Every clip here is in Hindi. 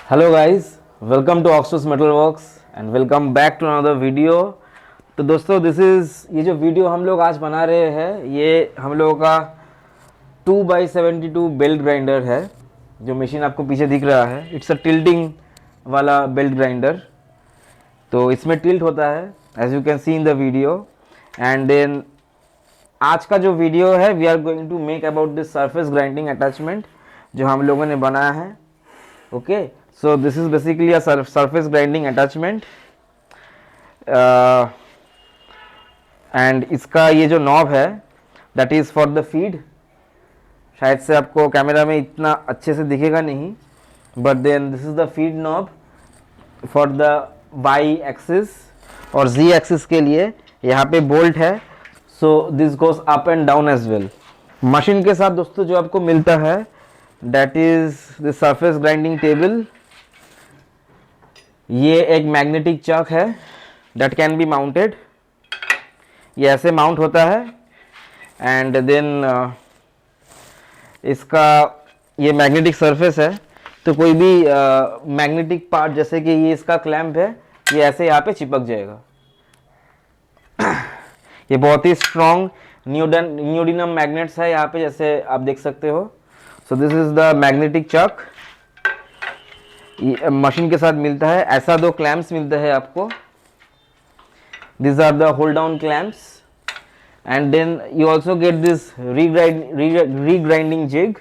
Hello guys, welcome to Oxford metal works and welcome back to another video. तो दोस्तों ये जो वीडियो हम लोग आज बना रहे हैं ये हम लोगों का 2x72 बेल्ट ग्राइंडर है। जो मशीन आपको पीछे दिख रहा है इट्स अ टिल्टिंग वाला बेल्ट ग्राइंडर। तो इसमें टिल्ट होता है as you can see in the video. And then आज का जो वीडियो है we are going to make about this surface grinding attachment जो हम लोगों ने बनाया है। Okay, so this is basically a surface grinding attachment and इसका ये जो नॉब है that is for the feed। शायद से आपको कैमरा में इतना अच्छे से दिखेगा नहीं, but then this is the feed knob for the y axis और z axis के लिए यहाँ पे बोल्ट है। so this goes up and down as well। Machine के साथ दोस्तों जो आपको मिलता है that is the surface grinding table। ये एक मैग्नेटिक चक है that can be mounted। ये ऐसे माउंट होता है एंड देन इसका ये मैग्नेटिक सरफेस है। तो कोई भी मैग्नेटिक पार्ट जैसे कि ये इसका क्लैंप है ये ऐसे यहाँ पे चिपक जाएगा। ये बहुत ही स्ट्रॉन्ग नियोडिनम मैग्नेट्स है यहाँ पे, जैसे आप देख सकते हो। So this is the magnetic chuck. Machine के साथ मिलता है। ऐसा दो क्लैम्प्स मिलता है आपको। This are the hold down clamps and then you also get this regrinding jig.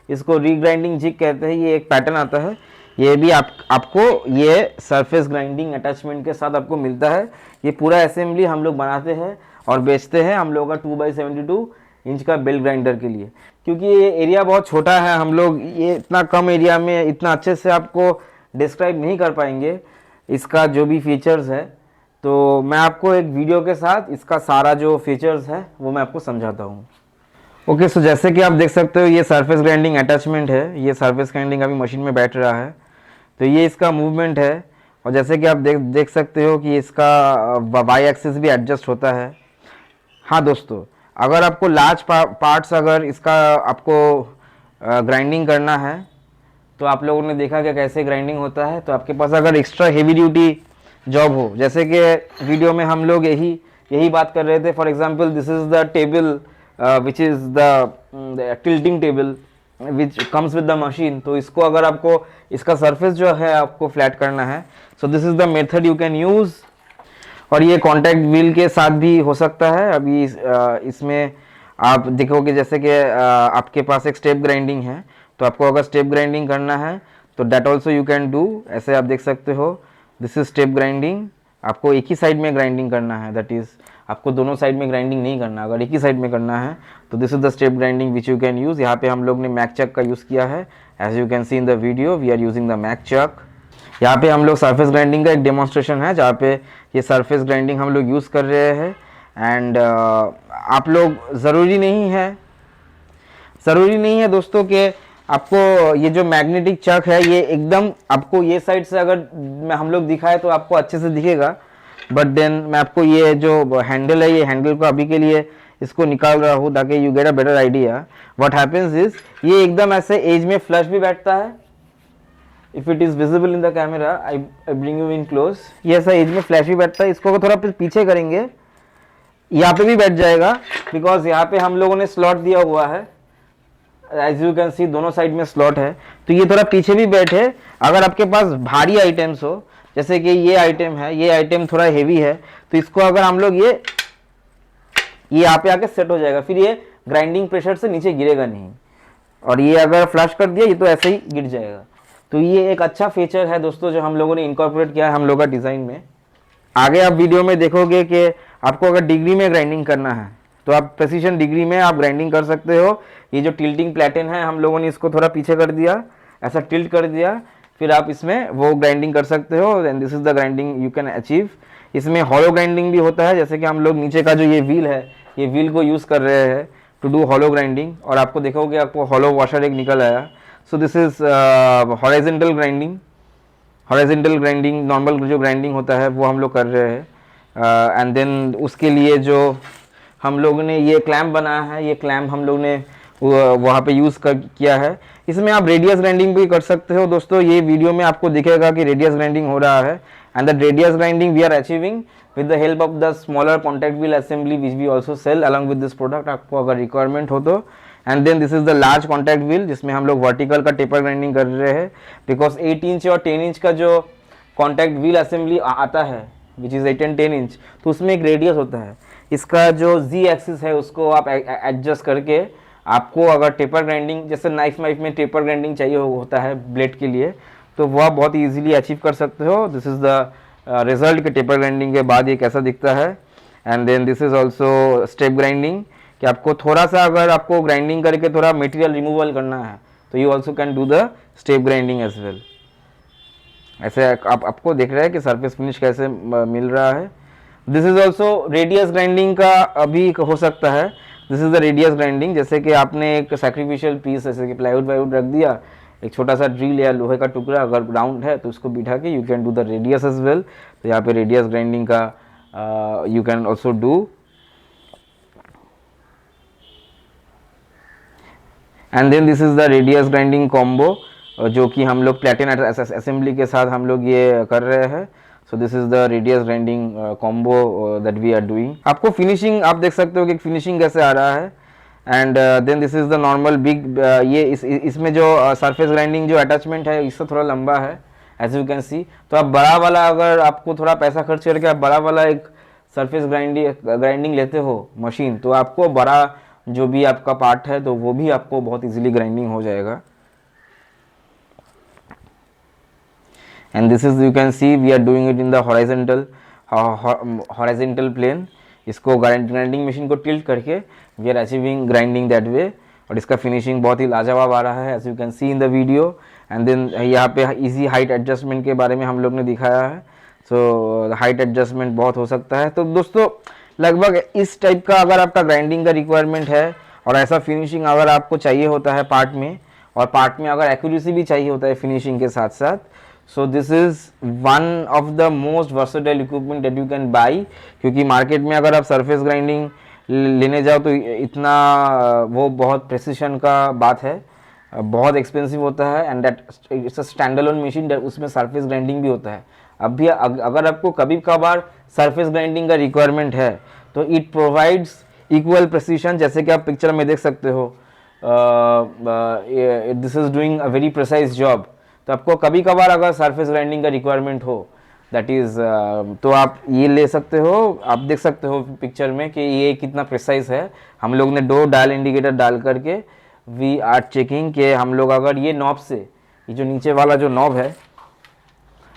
इसको रीग्राइंडिंग जिग कहते हैं। ये एक पैटर्न आता है, ये भी आपको ये सरफेस ग्राइंडिंग अटैचमेंट के साथ आपको मिलता है। ये पूरा असेंबली हम लोग बनाते हैं और बेचते हैं हम लोग का 2x72 इंच का बेल्ट ग्राइंडर के लिए। क्योंकि ये एरिया बहुत छोटा है, हम लोग ये इतना कम एरिया में इतना अच्छे से आपको डिस्क्राइब नहीं कर पाएंगे इसका जो भी फीचर्स है। तो मैं आपको एक वीडियो के साथ इसका सारा जो फीचर्स है वो मैं आपको समझाता हूँ। ओके, सो जैसे कि आप देख सकते हो ये सरफेस ग्राइंडिंग अटैचमेंट है। ये सरफेस ग्राइंडिंग अभी मशीन में बैठ रहा है तो ये इसका मूवमेंट है। और जैसे कि आप देख सकते हो कि इसका वाई एक्सिस भी एडजस्ट होता है। हाँ दोस्तों, अगर आपको लार्ज पार्ट्स अगर इसका आपको ग्राइंडिंग करना है तो आप लोगों ने देखा कि कैसे ग्राइंडिंग होता है। तो आपके पास अगर एक्स्ट्रा हेवी ड्यूटी जॉब हो, जैसे कि वीडियो में हम लोग यही बात कर रहे थे। For example this is the table which is the tilting table which comes with the machine. तो इसको अगर आपको इसका सरफेस जो है आपको फ्लैट करना है, so this is the method you can use. और ये कॉन्टैक्ट व्हील के साथ भी हो सकता है। अभी इसमें आप देखोगे जैसे कि आपके पास एक स्टेप ग्राइंडिंग है, तो आपको अगर स्टेप ग्राइंडिंग करना है तो that also you can do. ऐसे आप देख सकते हो, दिस इज स्टेप ग्राइंडिंग। आपको एक ही साइड में ग्राइंडिंग करना है, दैट इज़ आपको दोनों साइड में ग्राइंडिंग नहीं करना। अगर एक ही साइड में करना है तो this is the step grinding which you can use. यहाँ पे हम लोग ने मैक चक का यूज़ किया है। As you can see in the video we are using the mac chuck. यहाँ पे हम लोग सरफेस ग्राइंडिंग का एक डेमोन्स्ट्रेशन है जहाँ पे ये सरफेस ग्राइंडिंग हम लोग यूज़ कर रहे हैं। एंड आप लोग ज़रूरी नहीं है दोस्तों कि आपको ये जो मैग्नेटिक चक है ये एकदम आपको ये साइड से अगर हम लोग दिखाए तो आपको अच्छे से दिखेगा। बट देन मैं आपको ये जो हैंडल है, ये हैंडल को अभी के लिए इसको निकाल रहा हूँ ताकि you get a better idea what happens is. ये एकदम ऐसे एज में फ्लश भी बैठता है। If it is visible in the camera I bring you in close. ये ऐसा एज में फ्लैश भी बैठता है। इसको अगर थोड़ा पीछे करेंगे यहाँ पे भी बैठ जाएगा, बिकॉज यहाँ पे हम लोगों ने स्लॉट दिया हुआ है। एज यू कैन सी दोनों साइड में स्लॉट है, तो ये थोड़ा पीछे भी बैठे। अगर आपके पास भारी आइटम्स हो, जैसे कि ये आइटम है, ये आइटम थोड़ा हेवी है, तो इसको अगर हम लोग ये यहाँ पे आके सेट हो जाएगा, फिर ये ग्राइंडिंग प्रेशर से नीचे गिरेगा नहीं। और ये अगर फ्लश कर दिया ये तो ऐसे ही गिर जाएगा। तो ये एक अच्छा फीचर है दोस्तों जो हम लोगों ने इनकॉर्पोरेट किया है हम लोग का डिज़ाइन में। आगे आप वीडियो में देखोगे कि आपको अगर डिग्री में ग्राइंडिंग करना है तो आप प्रेसिशन डिग्री में आप ग्राइंडिंग कर सकते हो। ये जो टिल्टिंग प्लेटन है हम लोगों ने इसको थोड़ा पीछे कर दिया, ऐसा टिल्ट कर दिया, फिर आप इसमें वो ग्राइंडिंग कर सकते हो। And this is the grinding you can achieve. इसमें हॉलो ग्राइंडिंग भी होता है, जैसे कि हम लोग नीचे का जो ये व्हील है ये व्हील को यूज़ कर रहे हैं टू डू हॉलो ग्राइंडिंग। और आपको देखोगे आपको हॉलो वॉशर एक निकल आया। सो this is horizontal grinding. Horizontal grinding normal जो ग्राइंडिंग होता है वो हम लोग कर रहे हैं। एंड देन उसके लिए जो हम लोग ने ये क्लैम्प बनाया है, ये क्लैम्प हम लोग ने वहाँ पे यूज़ किया है। इसमें आप रेडियस ग्राइंडिंग भी कर सकते हो दोस्तों। ये वीडियो में आपको दिखेगा कि रेडियस ग्राइंडिंग हो रहा है, and the radius grinding we are achieving with the help of the smaller contact wheel assembly which we also sell along with this product, आपको अगर रिक्वायरमेंट हो तो। And then this is the large contact wheel जिसमें हम लोग वर्टिकल का टेपर ग्राइंडिंग कर रहे हैं, बिकॉज 8 इंच और 10 इंच का जो कॉन्टैक्ट व्हील असेंबली आता है विच इज़ 8 एंड 10 इंच, तो उसमें एक रेडियस होता है। इसका जो जी एक्सिस है उसको आप एडजस्ट करके आपको अगर टेपर ग्राइंडिंग, जैसे नाइफ में टेपर ग्राइंडिंग चाहिए होता है ब्लेड के लिए, तो वह बहुत इजीली अचीव कर सकते हो। दिस इज़ द रिजल्ट के टेपर ग्राइंडिंग के बाद ये कैसा दिखता है। And then this is also step grinding, कि आपको थोड़ा सा अगर आपको ग्राइंडिंग करके थोड़ा मटेरियल रिमूवल करना है तो you also can do the step grinding as well. ऐसे आपको देख रहा है कि सरफेस फिनिश कैसे मिल रहा है। This is also radius grinding का अभी हो सकता है। This is the radius grinding, जैसे कि आपने एक सैक्रिफिशियल पीस जैसे कि प्लाईवुड वाईवुड रख दिया, एक छोटा सा ड्रिल या लोहे का टुकड़ा अगर राउंड है तो उसको बिठा के you can do the radius as well. तो यहाँ पे रेडियस ग्राइंडिंग का you can also do. And then this is the radius grinding combo, जो कि हम लोग प्लेटिन असेंबली के साथ हम लोग ये कर रहे हैं। So this is the radius grinding combo that we are doing. आपको फिनिशिंग आप देख सकते हो कि फिनिशिंग कैसे आ रहा है। And then this is the normal big, ये इसमें जो सरफेस ग्राइंडिंग जो अटैचमेंट है इससे थोड़ा लंबा है एज यू कैन सी। तो आप बड़ा वाला, अगर आपको थोड़ा पैसा खर्च करके आप बड़ा वाला एक सरफेस ग्राइंडिंग लेते हो मशीन, तो आपको बड़ा जो भी आपका पार्ट है तो वो भी आपको बहुत इजीली ग्राइंडिंग हो जाएगा। And this is you can see we are doing it in the horizontal plane. इसको ग्राइंडिंग मशीन को टिल्ट करके we are achieving grinding that way, और इसका फिनिशिंग बहुत ही लाजवाब आ रहा है as you can see in the video. And then यहाँ पे इजी हाइट एडजस्टमेंट के बारे में हम लोग ने दिखाया है। सो हाइट एडजस्टमेंट बहुत हो सकता है। तो दोस्तों लगभग इस टाइप का अगर आपका ग्राइंडिंग का रिक्वायरमेंट है और ऐसा फिनिशिंग अगर आपको चाहिए होता है पार्ट में, और पार्ट में अगर एक्यूरेसी भी चाहिए होता है फिनिशिंग के साथ साथ, so this is one of the most versatile equipment that you can buy. क्योंकि मार्केट में अगर आप सरफेस ग्राइंडिंग लेने जाओ तो इतना वो बहुत प्रेसिशन का बात है, बहुत एक्सपेंसिव होता है। And that it's a stand alone machine, उसमें सरफेस ग्राइंडिंग भी होता है। अब भी अगर आपको कभी कभार सरफेस ग्राइंडिंग का रिक्वायरमेंट है तो इट प्रोवाइड्स इक्वल प्रेसिशन, जैसे कि आप पिक्चर में देख सकते हो। This is doing a very precise job. तो आपको कभी कभार अगर सरफेस ग्राइंडिंग का रिक्वायरमेंट हो दैट इज़ तो आप ये ले सकते हो। आप देख सकते हो पिक्चर में कि ये कितना प्रिसाइज है। हम लोग ने 2 डायल इंडिकेटर डाल करके वी आर चेकिंग कि हम लोग अगर ये नॉब से, ये जो नीचे वाला जो नॉब है,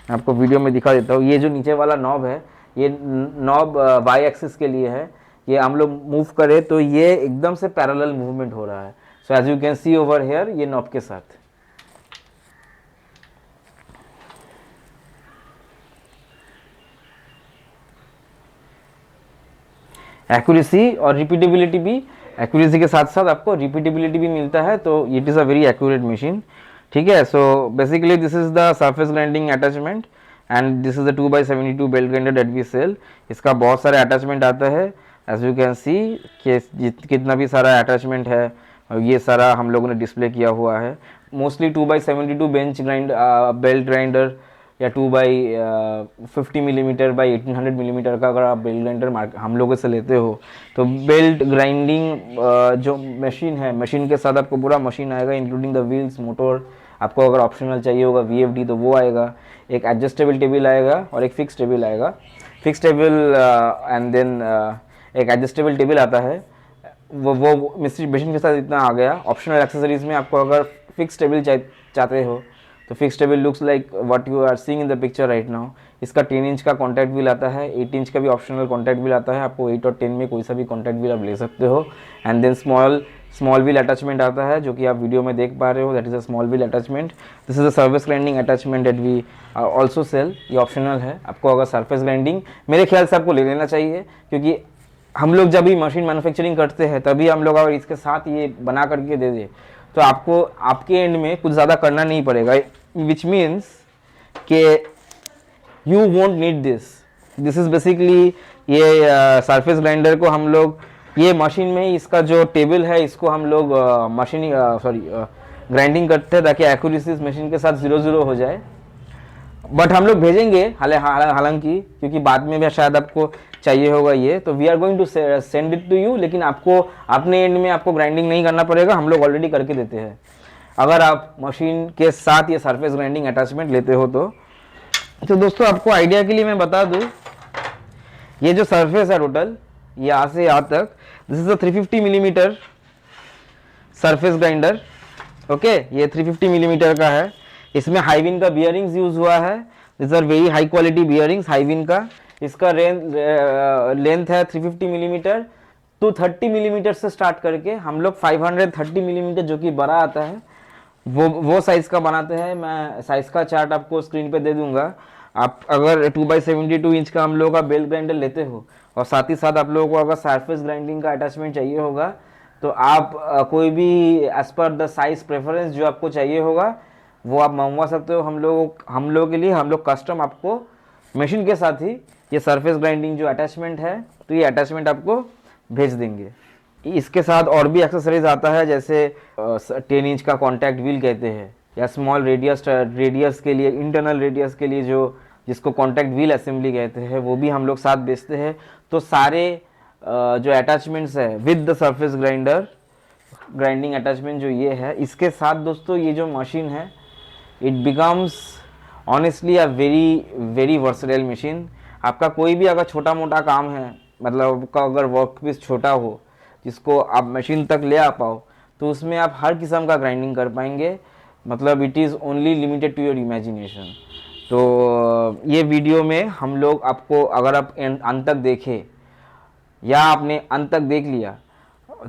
आपको वीडियो में दिखा देता हूँ, ये जो नीचे वाला नॉब है ये नॉब वाई एक्सिस के लिए है। ये हम लोग मूव करें तो ये एकदम से पैरेलल मूवमेंट हो रहा है। So as you can see over here ये नॉब के साथ। एक्यूरेसी और रिपीटेबिलिटी भी, एक्यूरेसी के साथ साथ आपको रिपीटेबिलिटी भी मिलता है, तो it is a very accurate machine. ठीक है। So basically this is the surface grinding attachment and this is the 2x72 belt grinder that we sell. इसका बहुत सारे अटैचमेंट आता है एज यू कैन सी कि कितना भी सारा अटैचमेंट है, ये सारा हम लोगों ने डिस्प्ले किया हुआ है। मोस्टली 2x72 बेल्ट ग्राइंडर या 2x50 मिलीमीटर बाई 1800 मिलीमीटर का अगर आप बेल्ट ग्राइंडर हम लोगों से लेते हो तो बेल्ट ग्राइंडिंग जो मशीन है, मशीन के साथ आपको पूरा मशीन आएगा इंक्लूडिंग द व्हील्स, मोटर। आपको अगर ऑप्शनल चाहिए होगा VFD तो वो आएगा, एक एडजस्टेबल टेबल आएगा और एक फिक्स टेबल आएगा। फिक्स टेबल एंड देन एक एडजस्टेबल टेबल आता है, वो मशीन के साथ इतना आ गया। ऑप्शनल एक्सेसरीज में आपको अगर फिक्स टेबल चाहते हो तो fix table looks like what you are seeing in the picture right now. इसका 10 इंच का कॉन्टैक्ट व्हील आता है, 8 इंच का भी ऑप्शनल कॉन्टैक्ट व्हील आता है। आपको 8 और 10 में कोई सा भी कॉन्टैक्ट व्हील आप ले सकते हो। And then small wheel attachment आता है जो कि आप वीडियो में देख पा रहे हो, that is a small wheel attachment. This is a surface grinding attachment that we also sell. ये ऑप्शनल है। आपको अगर सर्फेस ग्राइंडिंग मेरे ख्याल से आपको ले लेना चाहिए, क्योंकि हम लोग जब भी मशीन मैन्युफैक्चरिंग करते हैं तभी हम लोग अगर इसके साथ ये बना करके दे दे तो आपको आपके एंड में कुछ ज़्यादा करना नहीं पड़ेगा, विच मीन्स कि you won't need this. This is basically ये सरफेस ग्राइंडर को हम लोग ये मशीन में ही इसका जो टेबल है इसको हम लोग मशीनिंग ग्राइंडिंग करते हैं ताकि एक्यूरेसी इस मशीन के साथ 0-0 हो जाए। बट हम लोग भेजेंगे हालांकि क्योंकि बाद में भी शायद आपको चाहिए होगा ये, तो we are going to send it to you, लेकिन आपको अपने एंड में आपको ग्राइंडिंग नहीं करना पड़ेगा, हम लोग ऑलरेडी करके देते हैं अगर आप मशीन के साथ ये सरफेस ग्राइंडिंग अटैचमेंट लेते हो तो दोस्तों आपको आइडिया के लिए मैं बता दूं, ये जो सरफेस है टोटल यहाँ से यहाँ तक, this is a 350 millimetre surface grinder. Okay, ये 350 मिलीमीटर का है। इसमें हाईविन का बियरिंग्स यूज हुआ है। This are very high quality bearings Hiwin का। इसका लेंथ है 350 मिलीमीटर टू 30 मिलीमीटर से स्टार्ट करके हम लोग 530 मिलीमीटर जो कि बड़ा आता है वो साइज का बनाते हैं। मैं साइज का चार्ट आपको स्क्रीन पे दे दूंगा। आप अगर 2x72 इंच का हम लोगों का बेल ग्राइंडर लेते हो और साथ ही साथ आप लोगों को अगर सरफेस ग्राइंडिंग का अटैचमेंट चाहिए होगा तो आप कोई भी as per the size preference जो आपको चाहिए होगा वो आप मंगवा सकते हो। हम लोगों के लिए हम लोग कस्टम आपको मशीन के साथ ही ये सरफेस ग्राइंडिंग जो अटैचमेंट है तो ये अटैचमेंट आपको भेज देंगे। इसके साथ और भी एक्सेसरीज आता है, जैसे 10 इंच का कॉन्टैक्ट व्हील कहते हैं, या स्मॉल रेडियस के लिए, इंटरनल रेडियस के लिए जिसको कॉन्टैक्ट व्हील असेंबली कहते हैं, वो भी हम लोग साथ बेचते हैं। तो सारे जो अटैचमेंट्स है with the surface grinding attachment जो ये है, इसके साथ दोस्तों ये जो मशीन है it becomes honestly a very very versatile machine. आपका कोई भी अगर छोटा मोटा काम है, मतलब आपका अगर वर्क पीस छोटा हो जिसको आप मशीन तक ले आ पाओ, तो उसमें आप हर किस्म का ग्राइंडिंग कर पाएंगे। मतलब it is only limited to your imagination. तो ये वीडियो में हम लोग आपको, अगर आप अंत तक देखें या आपने अंत तक देख लिया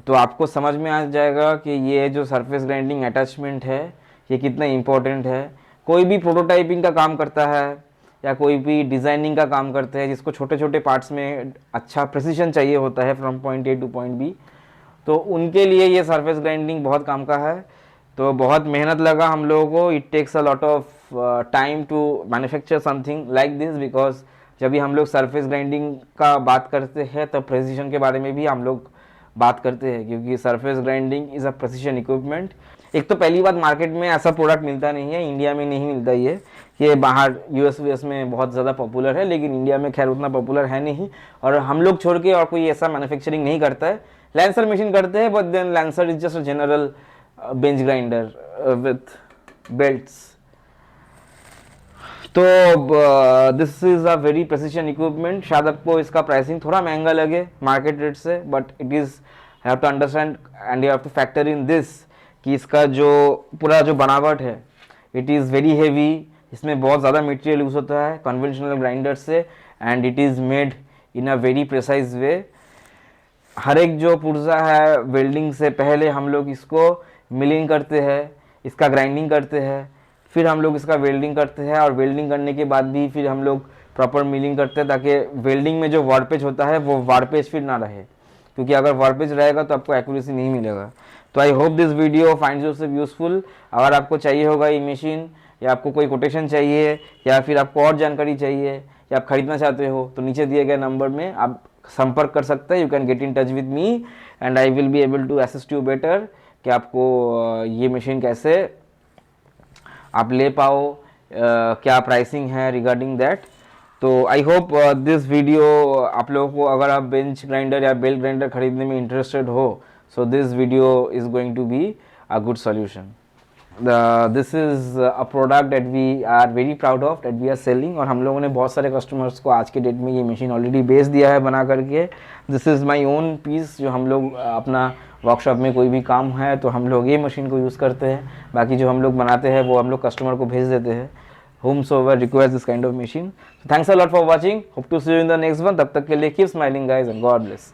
तो आपको समझ में आ जाएगा कि ये जो सरफेस ग्राइंडिंग अटैचमेंट है ये कितना इम्पोर्टेंट है। कोई भी प्रोटोटाइपिंग का काम करता है या कोई भी डिज़ाइनिंग का काम करते हैं जिसको छोटे छोटे पार्ट्स में अच्छा प्रिसीजन चाहिए होता है from point A to point B, तो उनके लिए ये सरफेस ग्राइंडिंग बहुत काम का है। तो बहुत मेहनत लगा हम लोगों को। It takes a lot of time to manufacture something like this, because जब भी हम लोग सरफेस ग्राइंडिंग का बात करते हैं तब प्रिसीजन के बारे में भी हम लोग बात करते हैं, क्योंकि surface grinding is a precision equipment. एक तो पहली बात, मार्केट में ऐसा प्रोडक्ट मिलता नहीं है, इंडिया में नहीं मिलता ये बाहर यूएस में बहुत ज़्यादा पॉपुलर है, लेकिन इंडिया में खैर उतना पॉपुलर है नहीं। और हम लोग छोड़ के और कोई ऐसा मैन्युफैक्चरिंग नहीं करता है। लैंसर मशीन करते हैं, but then Lancer is just a general bench grinder with belts. तो this is a very precision equipment. शायद आपको इसका प्राइसिंग थोड़ा महंगा लगे मार्केट रेट से, but it is have to understand and you have to factor in this कि इसका जो पूरा जो बनावट है इट इज़ वेरी हेवी। इसमें बहुत ज़्यादा मटेरियल यूज़ होता है कन्वेंशनल ग्राइंडर से, and it is made in a very precise way. हर एक जो पुर्जा है वेल्डिंग से पहले हम लोग इसको मिलिंग करते हैं, इसका ग्राइंडिंग करते हैं, फिर हम लोग इसका वेल्डिंग करते हैं, और वेल्डिंग करने के बाद भी फिर हम लोग प्रॉपर मिलिंग करते हैं ताकि वेल्डिंग में जो वार्पेज होता है वो वार्पेज फिर ना रहे, क्योंकि अगर वार्पेज रहेगा तो आपको एक्यूरेसी नहीं मिलेगा। तो I hope this video finds yourself useful. अगर आपको चाहिए होगा ये मशीन, या आपको कोई कोटेशन चाहिए, या फिर आपको और जानकारी चाहिए, या आप खरीदना चाहते हो, तो नीचे दिए गए नंबर में आप संपर्क कर सकते हैं। You can get in touch with me and I will be able to assist you better कि आपको ये मशीन कैसे आप ले पाओ, क्या प्राइसिंग है रिगार्डिंग दैट। तो आई होप दिस वीडियो आप लोगों को, अगर आप बेंच ग्राइंडर या बेल ग्राइंडर खरीदने में इंटरेस्टेड हो, so this video is going to be a good solution. This is a product that we are very proud of, that we are selling, और हम लोगों ने बहुत सारे कस्टमर्स को आज के डेट में ये मशीन ऑलरेडी बेच दिया है बना करके। This is my own piece, जो हम लोग अपना वर्कशॉप में कोई भी काम है तो हम लोग ये मशीन को यूज़ करते हैं। बाकी जो हम लोग बनाते हैं वो हम लोग कस्टमर को भेज देते हैं, whomsoever requires this kind of machine. So thanks a lot for watching. Hope to see you in the next one. तब तक के लिए keep smiling guys and God bless.